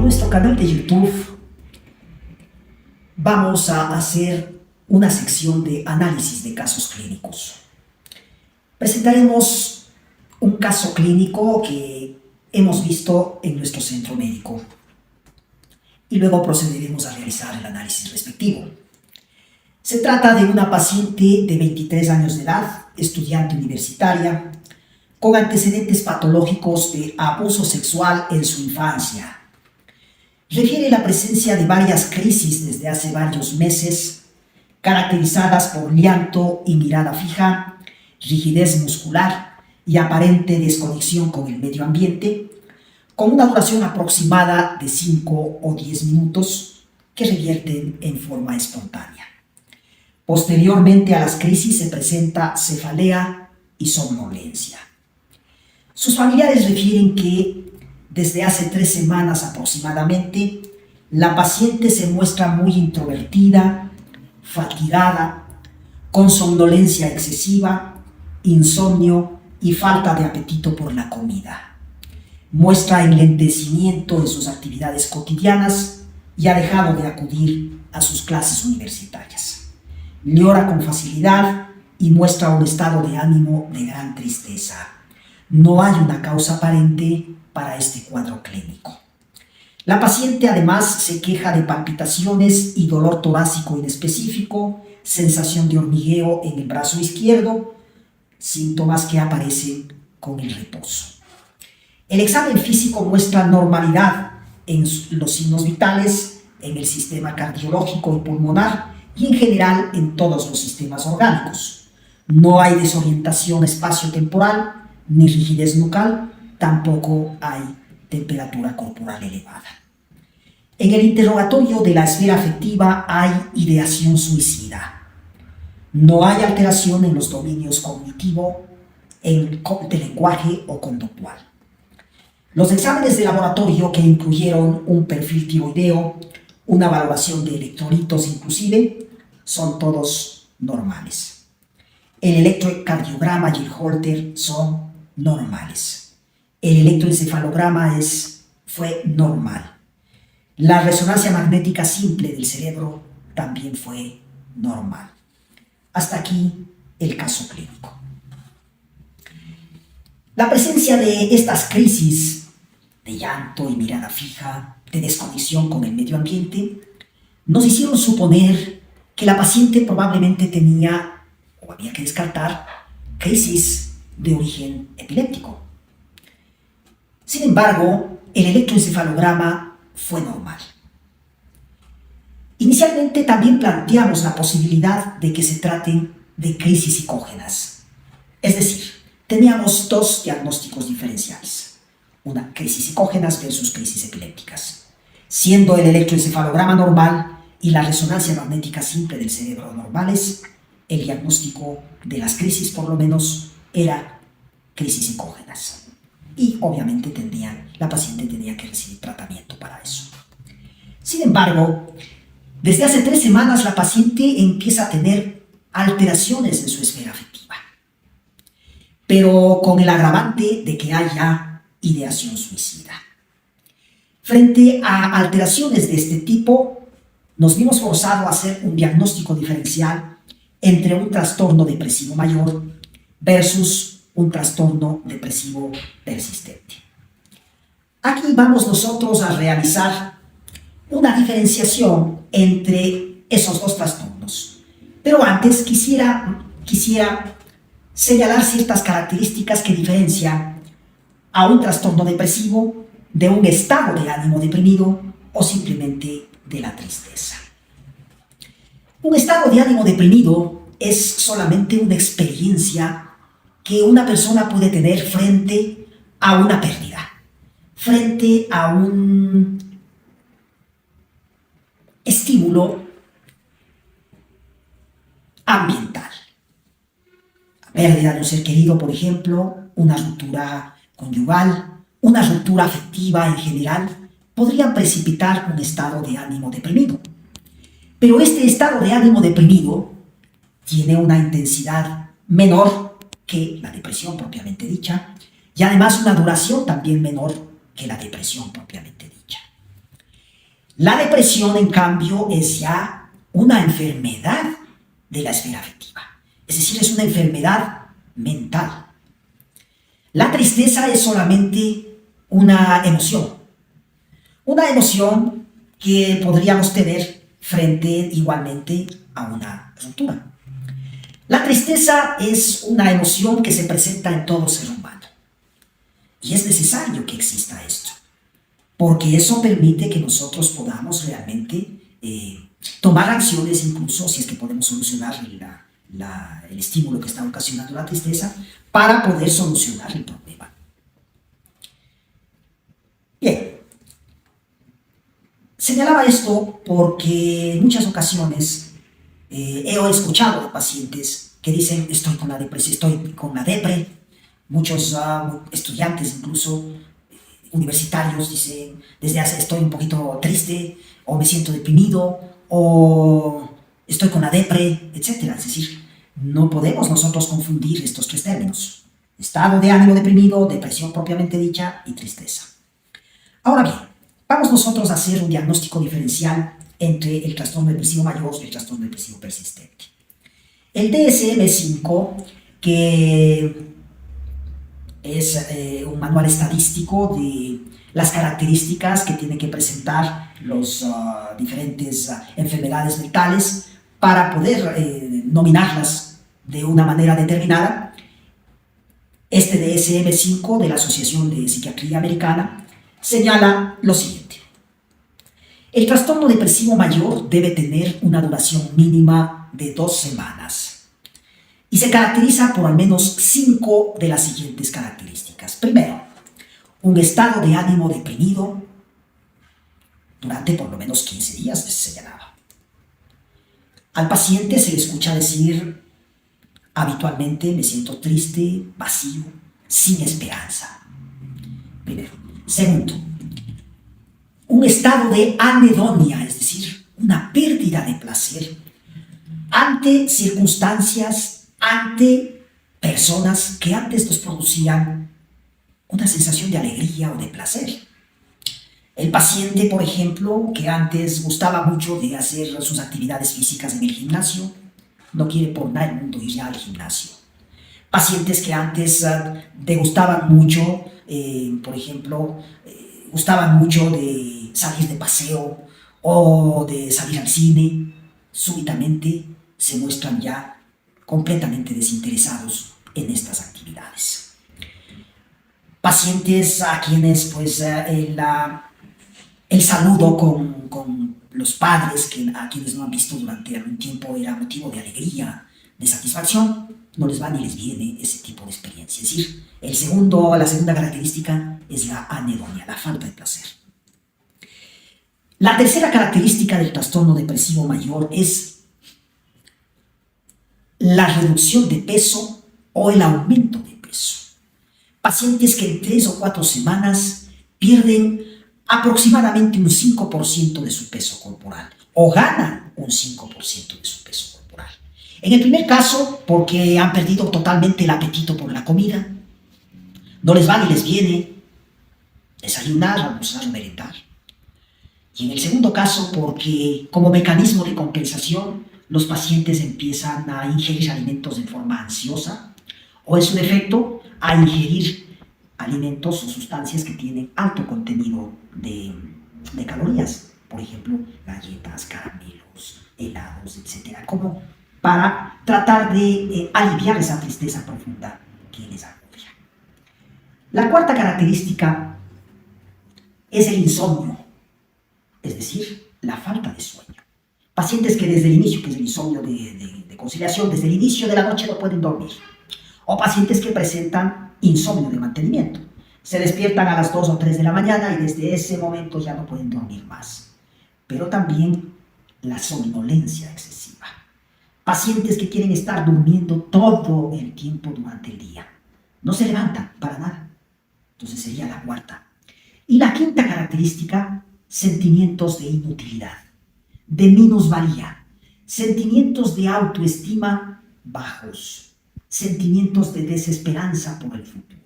nuestro canal de YouTube vamos a hacer una sección de análisis de casos clínicos. Presentaremos un caso clínico que hemos visto en nuestro centro médico y luego procederemos a realizar el análisis respectivo. Se trata de una paciente de 23 años de edad, estudiante universitaria, con antecedentes patológicos de abuso sexual en su infancia. Refiere la presencia de varias crisis desde hace varios meses, caracterizadas por llanto y mirada fija, rigidez muscular y aparente desconexión con el medio ambiente, con una duración aproximada de 5 o 10 minutos que revierten en forma espontánea. Posteriormente a las crisis se presenta cefalea y somnolencia. Sus familiares refieren que desde hace 3 semanas aproximadamente, la paciente se muestra muy introvertida, fatigada, con somnolencia excesiva, insomnio y falta de apetito por la comida. Muestra enlentecimiento en sus actividades cotidianas y ha dejado de acudir a sus clases universitarias. Llora con facilidad y muestra un estado de ánimo de gran tristeza. No hay una causa aparente para este cuadro clínico. La paciente además se queja de palpitaciones y dolor torácico inespecífico, sensación de hormigueo en el brazo izquierdo, síntomas que aparecen con el reposo. El examen físico muestra normalidad en los signos vitales, en el sistema cardiológico y pulmonar y en general en todos los sistemas orgánicos. No hay desorientación espacio-temporal ni rigidez nucal, tampoco hay temperatura corporal elevada. En el interrogatorio de la esfera afectiva hay ideación suicida. No hay alteración en los dominios cognitivo, de lenguaje o conductual. Los exámenes de laboratorio, que incluyeron un perfil tiroideo, una valoración de electrolitos inclusive, son todos normales. El electrocardiograma y el Holter son normales. El electroencefalograma fue normal. La resonancia magnética simple del cerebro también fue normal. Hasta aquí el caso clínico. La presencia de estas crisis de llanto y mirada fija, de desconexión con el medio ambiente, nos hicieron suponer que la paciente probablemente tenía, o había que descartar, crisis de origen epiléptico. Sin embargo, el electroencefalograma fue normal. Inicialmente también planteamos la posibilidad de que se traten de crisis psicógenas. Es decir, teníamos 2 diagnósticos diferenciales, una crisis psicógenas versus crisis epilépticas, siendo el electroencefalograma normal y la resonancia magnética simple del cerebro normales. El diagnóstico de las crisis, por lo menos, era crisis psicógenas. Y obviamente la paciente tenía que recibir tratamiento para eso. Sin embargo, desde hace 3 semanas la paciente empieza a tener alteraciones en su esfera afectiva, pero con el agravante de que haya ideación suicida. Frente a alteraciones de este tipo, nos vimos forzados a hacer un diagnóstico diferencial entre un trastorno depresivo mayor versus un trastorno depresivo persistente. Aquí vamos nosotros a realizar una diferenciación entre esos 2 trastornos. Pero antes quisiera señalar ciertas características que diferencian a un trastorno depresivo de un estado de ánimo deprimido o simplemente de la tristeza. Un estado de ánimo deprimido es solamente una experiencia que una persona puede tener frente a una pérdida, frente a un estímulo ambiental. La pérdida de un ser querido, por ejemplo, una ruptura conyugal, una ruptura afectiva en general, podrían precipitar un estado de ánimo deprimido. Pero este estado de ánimo deprimido tiene una intensidad menor que la depresión propiamente dicha, y además una duración también menor que la depresión propiamente dicha. La depresión, en cambio, es ya una enfermedad de la esfera afectiva. Es decir, es una enfermedad mental. La tristeza es solamente una emoción. Una emoción que podríamos tener frente igualmente a una ruptura. La tristeza es una emoción que se presenta en todo ser humano. Y es necesario que exista esto, porque eso permite que nosotros podamos realmente tomar acciones, incluso si es que podemos solucionar el estímulo que está ocasionando la tristeza, para poder solucionar el problema. Bien, señalaba esto porque en muchas ocasiones he escuchado de pacientes que dicen estoy con la depresión, estoy con la depre. Muchos estudiantes, incluso universitarios, dicen desde hace estoy un poquito triste, o me siento deprimido, o estoy con la depre, etc. Es decir, no podemos nosotros confundir estos tres términos: estado de ánimo deprimido, depresión propiamente dicha y tristeza. Ahora bien, vamos nosotros a hacer un diagnóstico diferencial entre el trastorno depresivo mayor y el trastorno depresivo persistente. El DSM-5, que es un manual estadístico de las características que tienen que presentar los diferentes enfermedades mentales para poder nominarlas de una manera determinada. Este DSM-5 de la Asociación de Psiquiatría Americana señala lo siguiente: el trastorno depresivo mayor debe tener una duración mínima de 2 semanas y se caracteriza por al menos 5 de las siguientes características. Primero, un estado de ánimo deprimido durante por lo menos 15 días, se señalaba. Al paciente se le escucha decir habitualmente: me siento triste, vacío, sin esperanza. Primero. Segundo, un estado de anedonia, es decir, una pérdida de placer ante circunstancias, ante personas que antes nos producían una sensación de alegría o de placer. El paciente, por ejemplo, que antes gustaba mucho de hacer sus actividades físicas en el gimnasio, no quiere por nada del mundo ir ya al gimnasio. Pacientes que antes degustaban mucho, por ejemplo, gustaban mucho de salir de paseo o de salir al cine, súbitamente se muestran ya completamente desinteresados en estas actividades. Pacientes a quienes pues el saludo con los padres, a quienes no han visto durante algún tiempo, era motivo de alegría, de satisfacción, no les va ni les viene ese tipo de experiencia. Es decir, la segunda característica es la anedonia, la falta de placer. La tercera característica del trastorno depresivo mayor es la reducción de peso o el aumento de peso. Pacientes que en 3 o 4 semanas pierden aproximadamente un 5% de su peso corporal o ganan un 5% de su peso corporal. En el primer caso, porque han perdido totalmente el apetito por la comida, no les va ni les viene desayunar, almorzar o merendar. Y en el segundo caso, porque como mecanismo de compensación, los pacientes empiezan a ingerir alimentos de forma ansiosa o, en su defecto, a ingerir alimentos o sustancias que tienen alto contenido de calorías. Por ejemplo, galletas, caramelos, helados, etc. Como para tratar de aliviar esa tristeza profunda que les agobia. La cuarta característica es el insomnio, es decir, la falta de sueño. Pacientes que desde el inicio, que es el insomnio de conciliación, desde el inicio de la noche no pueden dormir. O pacientes que presentan insomnio de mantenimiento. Se despiertan a las 2 o 3 de la mañana y desde ese momento ya no pueden dormir más. Pero también la somnolencia excesiva. Pacientes que quieren estar durmiendo todo el tiempo durante el día. No se levantan para nada. Entonces sería la cuarta. Y la quinta característica: sentimientos de inutilidad, de minusvalía, sentimientos de autoestima bajos, sentimientos de desesperanza por el futuro.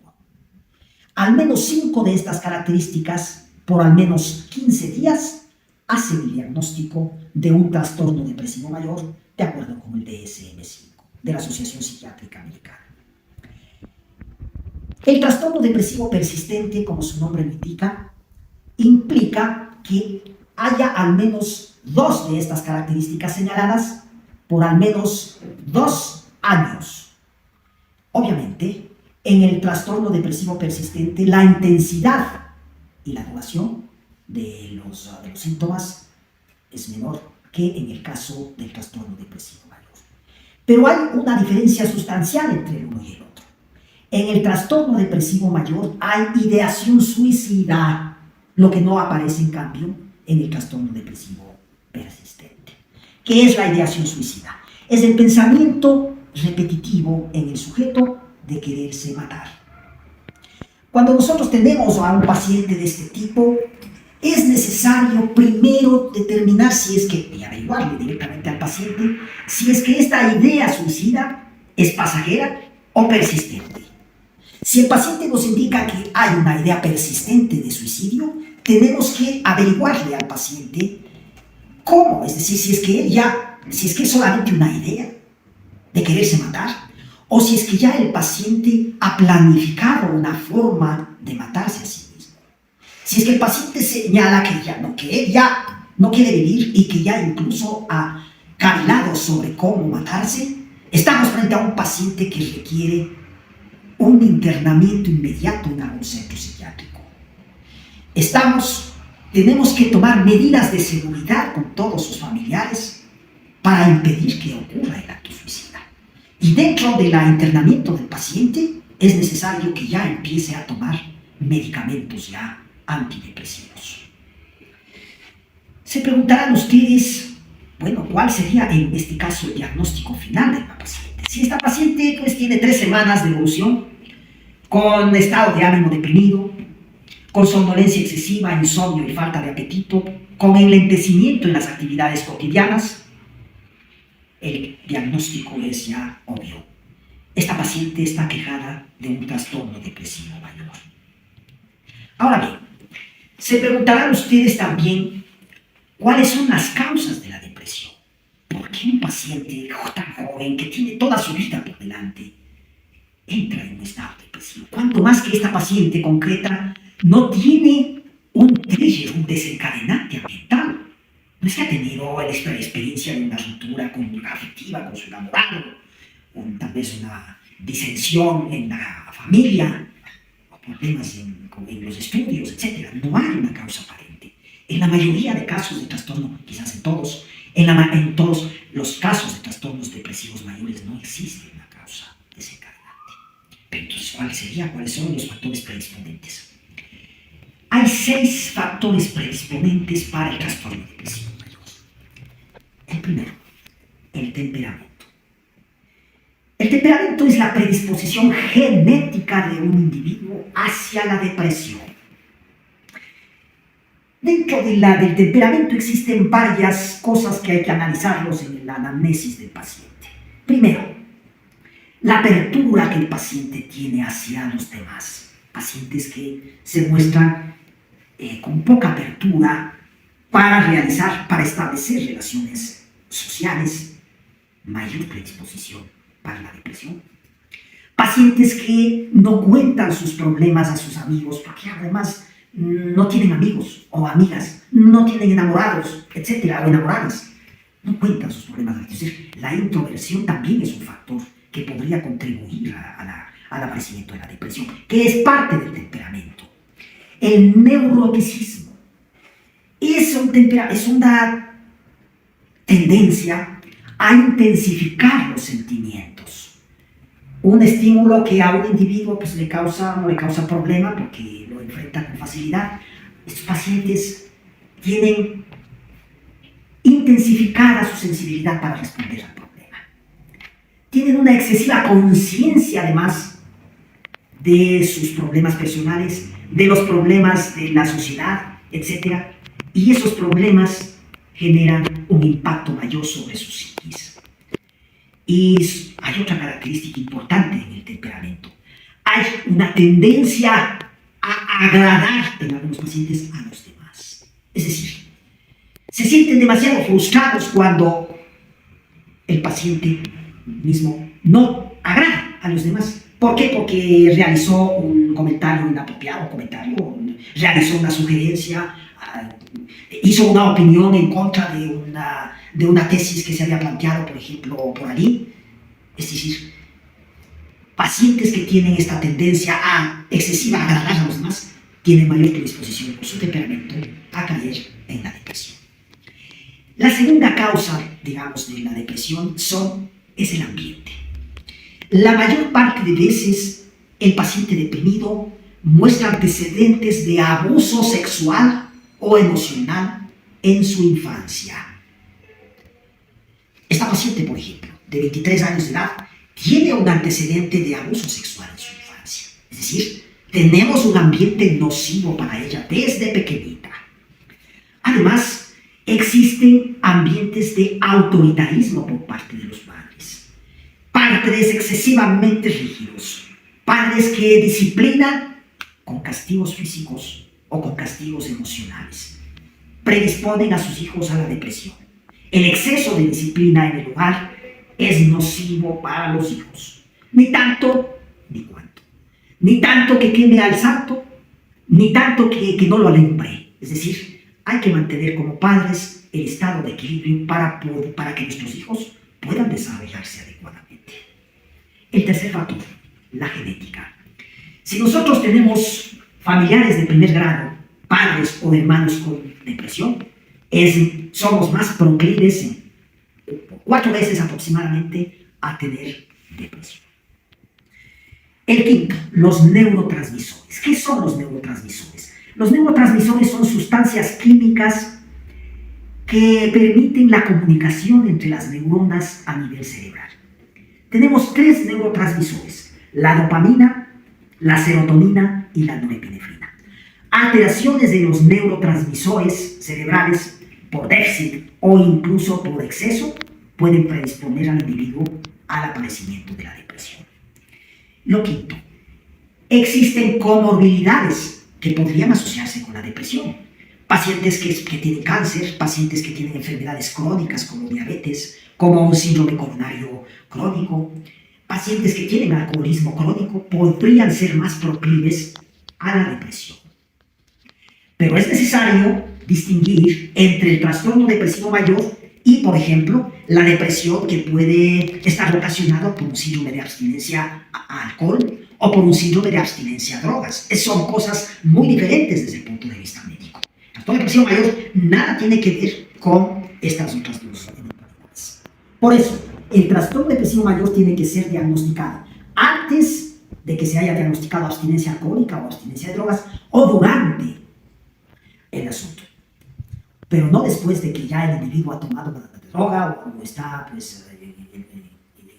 Al menos 5 de estas características por al menos 15 días hacen el diagnóstico de un trastorno depresivo mayor de acuerdo con el DSM-5 de la Asociación Psiquiátrica Americana. El trastorno depresivo persistente, como su nombre lo indica, implica que haya al menos dos de estas características señaladas por al menos 2 años. Obviamente, en el trastorno depresivo persistente, la intensidad y la duración de los síntomas es menor que en el caso del trastorno depresivo mayor. Pero hay una diferencia sustancial entre el uno y el otro. En el trastorno depresivo mayor hay ideación suicida, lo que no aparece en cambio en el trastorno depresivo persistente. ¿Qué es la ideación suicida? Es el pensamiento repetitivo en el sujeto de quererse matar. Cuando nosotros tenemos a un paciente de este tipo, es necesario primero determinar si es que, y averiguarle directamente al paciente, si es que esta idea suicida es pasajera o persistente. Si el paciente nos indica que hay una idea persistente de suicidio, tenemos que averiguarle al paciente cómo, es decir, si es que es solamente una idea de quererse matar, o si es que ya el paciente ha planificado una forma de matarse a sí mismo. Si es que el paciente señala que ya no quiere vivir y que ya incluso ha cavilado sobre cómo matarse, estamos frente a un paciente que requiere un internamiento inmediato en algún centro psiquiátrico. Tenemos que tomar medidas de seguridad con todos sus familiares para impedir que ocurra el acto suicida. Y dentro del internamiento del paciente es necesario que ya empiece a tomar medicamentos ya antidepresivos. Se preguntarán ustedes, bueno, ¿cuál sería en este caso el diagnóstico final de la paciente? Si esta paciente pues tiene 3 semanas de evolución, con estado de ánimo deprimido, con somnolencia excesiva, insomnio y falta de apetito, con enlentecimiento en las actividades cotidianas, el diagnóstico es ya obvio. Esta paciente está quejada de un trastorno depresivo mayor. Ahora bien, se preguntarán ustedes también cuáles son las causas de la depresión. ¿Por qué un paciente tan joven que tiene toda su vida por delante entra en un estado depresivo? Cuanto más que esta paciente concreta no tiene un trigger, un desencadenante ambiental. No es que ha tenido la experiencia de una ruptura afectiva con su enamorado, o tal vez una disensión en la familia, o problemas en los estudios, etc. No hay una causa aparente. En la mayoría de casos de trastorno, quizás en todos los casos de trastornos depresivos mayores no existe una causa desencadenante. Pero entonces, ¿cuáles son los factores predisponentes? Hay 6 factores predisponentes para el trastorno depresivo mayor. El primero, el temperamento. El temperamento es la predisposición genética de un individuo hacia la depresión. Dentro del temperamento existen varias cosas que hay que analizarlos en la anamnesis del paciente. Primero, la apertura que el paciente tiene hacia los demás. Pacientes que se muestran con poca apertura para establecer relaciones sociales, mayor predisposición para la depresión. Pacientes que no cuentan sus problemas a sus amigos porque además no tienen amigos o amigas, no tienen enamorados, etcétera, o enamoradas. No cuentan sus problemas. Es decir, la introversión también es un factor que podría contribuir al aparecimiento de la depresión, que es parte del temperamento. El neuroticismo es una tendencia a intensificar los sentimientos. Un estímulo que a un individuo no le causa problema porque lo enfrenta con facilidad. Estos pacientes tienen intensificada su sensibilidad para responder al problema. Tienen una excesiva conciencia además de sus problemas personales, de los problemas de la sociedad, etc. Y esos problemas generan un impacto mayor sobre su psiquis. Y hay otra característica importante en el temperamento. Hay una tendencia a agradar en algunos pacientes a los demás. Es decir, Se sienten demasiado frustrados cuando el paciente mismo no agrada a los demás. ¿Por qué? Porque realizó un comentario inapropiado, realizó una sugerencia, hizo una opinión en contra de una tesis que se había planteado, por ejemplo, por allí. Es decir, pacientes que tienen esta tendencia a excesiva a agradar a los demás tienen mayor predisposición por su temperamento a caer en la depresión. La segunda causa, digamos, de la depresión es el ambiente. La mayor parte de veces el paciente deprimido muestra antecedentes de abuso sexual o emocional en su infancia. Esta paciente, por ejemplo, de 23 años de edad, tiene un antecedente de abuso sexual en su infancia. Es decir, tenemos un ambiente nocivo para ella desde pequeñita. Además, existen ambientes de autoritarismo por parte de los padres. Padres excesivamente rígidos. Padres que disciplinan con castigos físicos o con castigos emocionales. Predisponen a sus hijos a la depresión. El exceso de disciplina en el hogar es nocivo para los hijos. Ni tanto, ni cuanto. Ni tanto que queme al santo, ni tanto que no lo alumbre. Es decir, hay que mantener como padres el estado de equilibrio para que nuestros hijos puedan desarrollarse adecuadamente. El tercer factor, la genética. Si nosotros tenemos familiares de primer grado, padres o hermanos con depresión, somos más proclives 4 veces aproximadamente a tener depresión. El quinto, los neurotransmisores. ¿Qué son los neurotransmisores? Los neurotransmisores son sustancias químicas que permiten la comunicación entre las neuronas a nivel cerebral. Tenemos 3 neurotransmisores: la dopamina, la serotonina y la norepinefrina. Alteraciones de los neurotransmisores cerebrales por déficit o incluso por exceso pueden predisponer al individuo al aparecimiento de la depresión. Lo quinto, existen comorbilidades que podrían asociarse con la depresión. Pacientes que tienen cáncer, pacientes que tienen enfermedades crónicas como diabetes, como un síndrome coronario crónico, pacientes que tienen alcoholismo crónico podrían ser más proclives a la depresión. Pero es necesario distinguir entre el trastorno depresivo mayor y, por ejemplo, la depresión que puede estar ocasionada por un síndrome de abstinencia a alcohol o por un síndrome de abstinencia a drogas. Son cosas muy diferentes desde el punto de vista médico. El trastorno depresivo mayor nada tiene que ver con estas otras dos eventualidades. Por eso, el trastorno depresivo mayor tiene que ser diagnosticado antes de que se haya diagnosticado abstinencia alcohólica o abstinencia de drogas o durante el asunto. Pero no después de que ya el individuo ha tomado la droga o está pues, en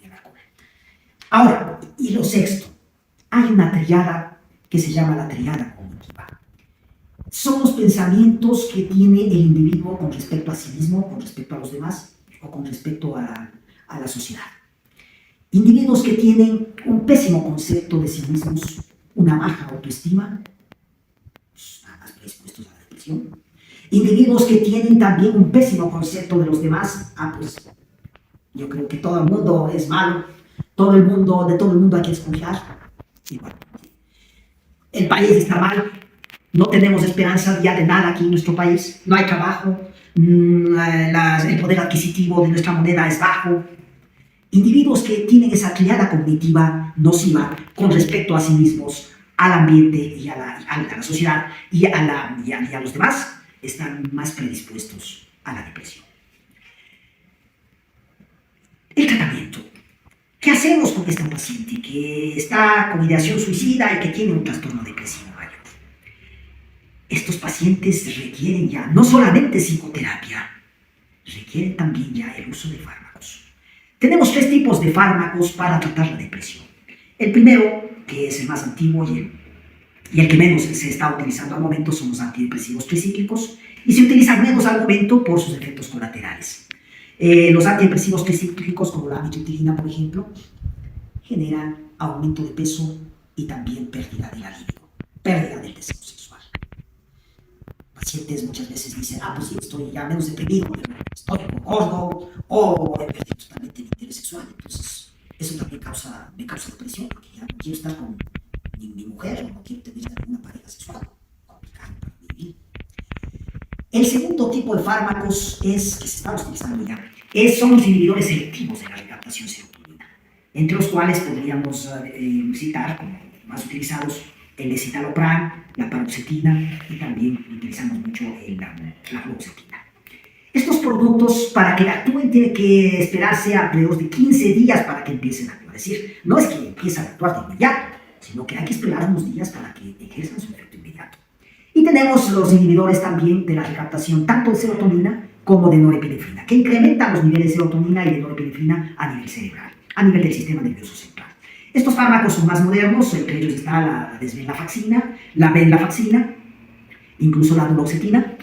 el alcohol. Ahora, y lo sexto, hay una triada que se llama la triada cognitiva. Son los pensamientos que tiene el individuo con respecto a sí mismo, con respecto a los demás o con respecto a la sociedad. Individuos que tienen un pésimo concepto de sí mismos, una baja autoestima, pues, más predispuestos a la depresión. Individuos que tienen también un pésimo concepto de los demás, pues yo creo que todo el mundo es malo, de todo el mundo hay que desconfiar. Y bueno, el país está mal, no tenemos esperanza ya de nada aquí en nuestro país, no hay trabajo, el poder adquisitivo de nuestra moneda es bajo. Individuos que tienen esa triada cognitiva nociva con respecto a sí mismos, al ambiente y a la sociedad y a los demás, están más predispuestos a la depresión. El tratamiento. ¿Qué hacemos con esta paciente que está con ideación suicida y que tiene un trastorno depresivo mayor? Estos pacientes requieren ya no solamente psicoterapia, requieren también ya el uso de fármacos. Tenemos 3 tipos de fármacos para tratar la depresión. El primero, que es el más antiguo y el que menos se está utilizando al momento, son los antidepresivos tricíclicos, y se utilizan menos al momento por sus efectos colaterales. Los antidepresivos tricíclicos, como la amitriptilina, por ejemplo, generan aumento de peso y también pérdida de la libido, pérdida del deseo sexual. pacientes muchas veces dicen, pues sí, estoy ya menos deprimido, pero estoy gordo o he perdido totalmente el interés sexual. Entonces, eso también me causa depresión, porque ya no quiero estar con mi mujer, o no quiero tener una pareja sexual. Complicado para vivir. El segundo tipo de fármacos que se está utilizando ya son los inhibidores selectivos de la recaptación serotonina, entre los cuales podríamos citar como más utilizados el escitalopram, la paroxetina y también utilizamos mucho la fluoxetina. Estos productos, para que actúen, tiene que esperarse alrededor de 15 días para que empiecen a actuar. Es decir, no es que empiecen a actuar de inmediato, sino que hay que esperar unos días para que ejerzan su efecto inmediato. Y tenemos los inhibidores también de la recaptación tanto de serotonina como de norepinefrina, que incrementan los niveles de serotonina y de norepinefrina a nivel cerebral, a nivel del sistema nervioso central. Estos fármacos son más modernos, entre ellos está la desvenlafaxina, la venlafaxina, incluso la duloxetina.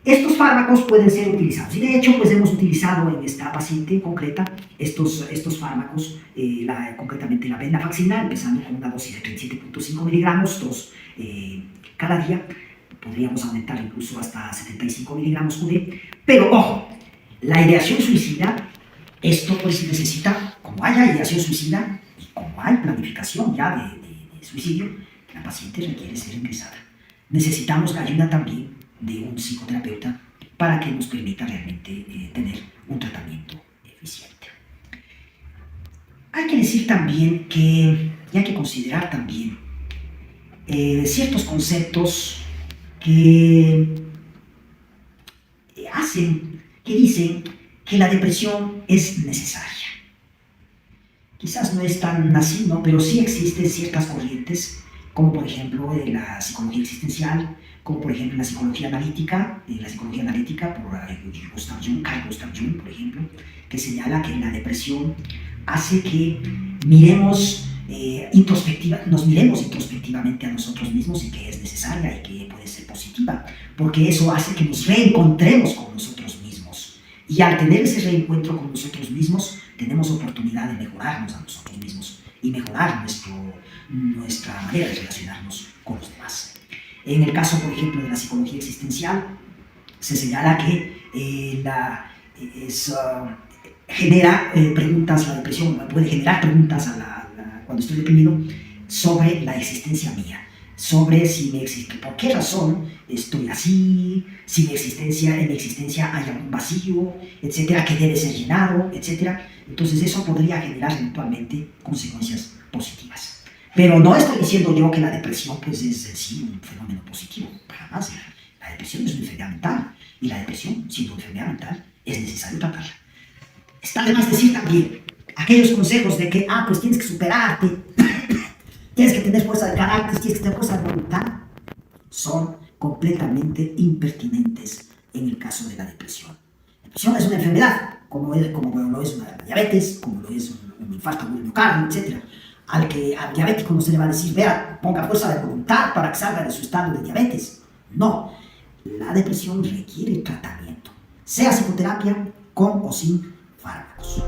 Estos fármacos pueden ser utilizados, y de hecho pues hemos utilizado en esta paciente concreta estos fármacos, concretamente la venlafaxina, empezando con una dosis de 37.5 miligramos, cada día. Podríamos aumentar incluso hasta 75 miligramos QD, pero ojo, la ideación suicida, esto pues necesita, como haya ideación suicida y como hay planificación ya de suicidio, la paciente requiere ser ingresada. Necesitamos la ayuda también de un psicoterapeuta para que nos permita realmente tener un tratamiento eficiente. Hay que decir también y hay que considerar también ciertos conceptos que dicen que la depresión es necesaria. Quizás no es tan así, ¿no? Pero sí existen ciertas corrientes, como por ejemplo la psicología existencial, como por ejemplo la psicología analítica por Carl Gustav Jung, por ejemplo, que señala que la depresión hace que nos miremos introspectivamente a nosotros mismos y que es necesaria y que puede ser positiva, porque eso hace que nos reencontremos con nosotros mismos. Y al tener ese reencuentro con nosotros mismos, tenemos oportunidad de mejorarnos a nosotros mismos y mejorar nuestra manera de relacionarnos con los demás. En el caso, por ejemplo, de la psicología existencial, se señala que genera preguntas, la depresión puede generar preguntas cuando estoy deprimido sobre la existencia mía, sobre por qué razón estoy así, si en mi existencia hay algún vacío, etcétera, que debe ser llenado, etcétera. Entonces eso podría generar eventualmente consecuencias positivas. Pero no estoy diciendo yo que la depresión pues, es en sí un fenómeno positivo, para más. La depresión es una enfermedad mental, y la depresión, siendo una enfermedad mental, es necesario tratarla. Está de más decir también aquellos consejos de que, pues tienes que superarte, tienes que tener fuerza de carácter, tienes que tener fuerza de voluntad, son completamente impertinentes en el caso de la depresión. La depresión es una enfermedad, como lo es una diabetes, como lo es un infarto del miocardio, etc. Al diabético no se le va a decir, vea, ponga fuerza de voluntad para que salga de su estado de diabetes. No, la depresión requiere tratamiento, sea psicoterapia, con o sin fármacos.